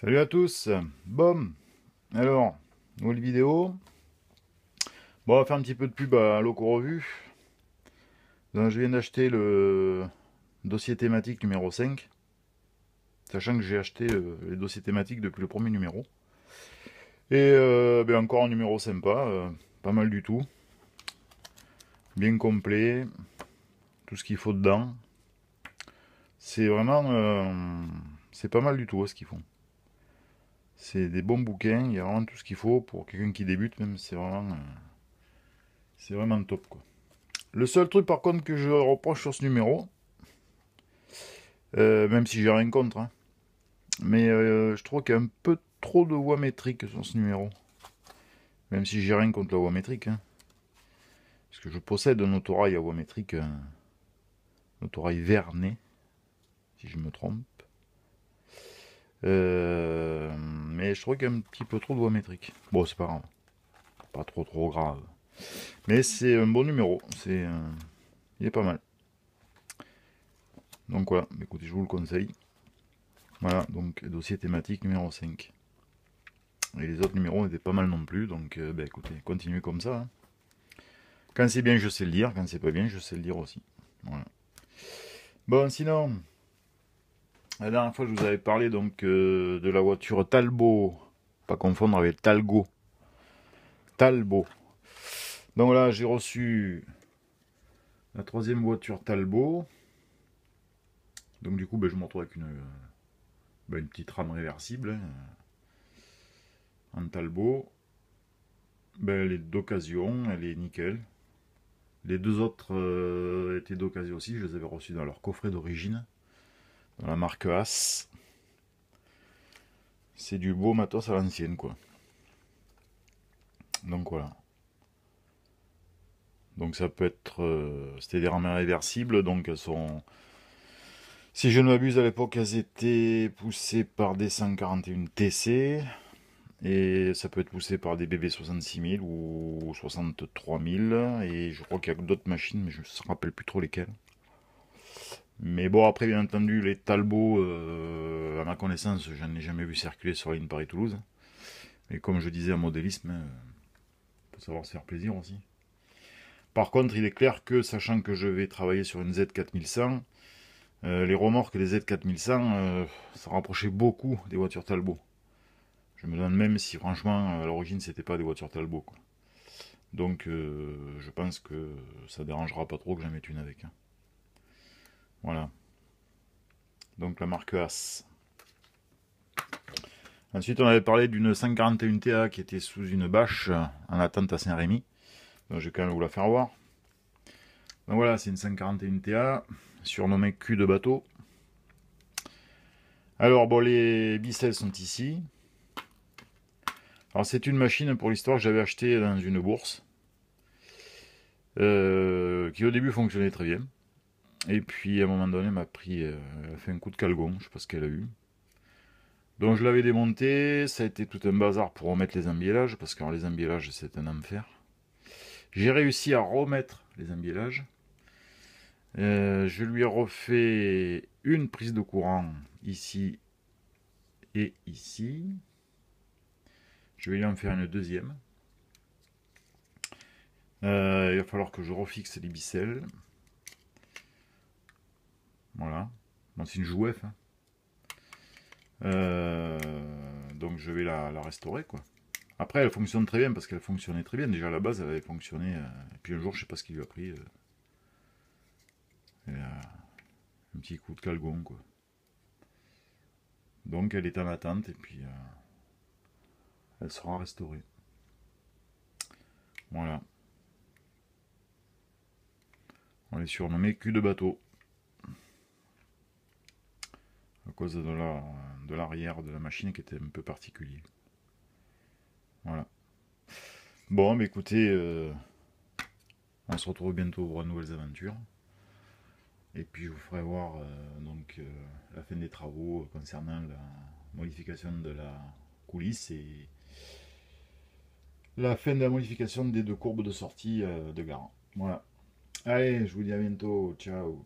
Salut à tous. Bon, alors, nouvelle vidéo. Bon, on va faire un petit peu de pub à Loco Revue. Donc, je viens d'acheter le dossier thématique numéro 5. Sachant que j'ai acheté les dossiers thématiques depuis le premier numéro. Et encore un numéro sympa, pas mal du tout. Bien complet, tout ce qu'il faut dedans. C'est vraiment... c'est pas mal du tout ce qu'ils font. C'est des bons bouquins, il y a vraiment tout ce qu'il faut pour quelqu'un qui débute, même c'est vraiment top quoi. Le seul truc par contre que je reproche sur ce numéro, même si j'ai rien contre, hein, mais je trouve qu'il y a un peu trop de voix métrique sur ce numéro. Même si j'ai rien contre la voix métrique, hein, parce que je possède un autorail à voix métrique, un autorail Vernet, si je me trompe. Mais je trouve qu'il y a un petit peu trop de voix métrique. Bon, c'est pas grave, pas trop grave. Mais c'est un bon numéro, il est pas mal. Donc voilà, écoutez, je vous le conseille. Voilà, donc dossier thématique numéro 5. Et les autres numéros étaient pas mal non plus, donc écoutez, continuez comme ça. Hein. Quand c'est bien, je sais le lire, quand c'est pas bien, je sais le lire aussi. Voilà. Bon, sinon, la dernière fois, je vous avais parlé donc de la voiture Talbot, pas confondre avec Talgo. Talbot. Donc là, j'ai reçu la troisième voiture Talbot. Donc du coup, je me retrouve avec une petite rame réversible en Talbot. Elle est d'occasion, elle est nickel. Les deux autres étaient d'occasion aussi, je les avais reçus dans leur coffret d'origine, dans la marque As. C'est du beau matos à l'ancienne, quoi. Donc voilà. Donc ça peut être... c'était des rames réversibles, donc elles sont... Si je ne m'abuse, à l'époque, elles étaient poussées par des 141 TC, et ça peut être poussé par des BB 66000 ou 63000, et je crois qu'il y a d'autres machines, mais je ne me rappelle plus trop lesquelles. Mais bon, après, bien entendu, les Talbot, à ma connaissance, j'en ai jamais vu circuler sur la ligne Paris-Toulouse. Mais comme je disais, un modélisme, faut savoir se faire plaisir aussi. Par contre, il est clair que, sachant que je vais travailler sur une Z4100, les remorques des Z4100, ça rapprochait beaucoup des voitures Talbot. Je me demande même si, franchement, à l'origine, c'était pas des voitures Talbot, quoi. Donc, je pense que ça dérangera pas trop que j'en mette une avec. Hein. Voilà. Donc, la marque As. Ensuite, on avait parlé d'une 541 TA qui était sous une bâche en attente à Saint-Rémy. Donc, je vais quand même vous la faire voir. Donc voilà, c'est une 541 TA, surnommée cul de bateau. Alors, bon, les bicelles sont ici. Alors, c'est une machine, pour l'histoire, que j'avais achetée dans une bourse. Qui au début fonctionnait très bien. Et puis, à un moment donné, m'a pris... elle a fait un coup de calgon, je sais pas ce qu'elle a eu. Donc je l'avais démonté, ça a été tout un bazar pour remettre les embielages, parce que les embielages c'est un enfer. J'ai réussi à remettre les embielages. Je lui ai refait une prise de courant ici et ici. Je vais lui en faire une deuxième. Il va falloir que je refixe les bicelles. Voilà. Bon, c'est une jouef. Hein. Donc je vais la restaurer quoi. Après elle fonctionne très bien parce qu'elle fonctionnait très bien. Déjà à la base elle avait fonctionné. Et puis un jour je sais pas ce qu'il lui a pris. Elle a un petit coup de calgon quoi. Donc elle est en attente et puis elle sera restaurée. Voilà. On les surnommé cul de bateau. À cause de l'arrière de la machine qui était un peu particulier. Voilà. Bon, mais écoutez, on se retrouve bientôt pour de nouvelles aventures. Et puis je vous ferai voir la fin des travaux concernant la modification de la coulisse et la fin de la modification des deux courbes de sortie de gare. Voilà. Allez, je vous dis à bientôt. Ciao.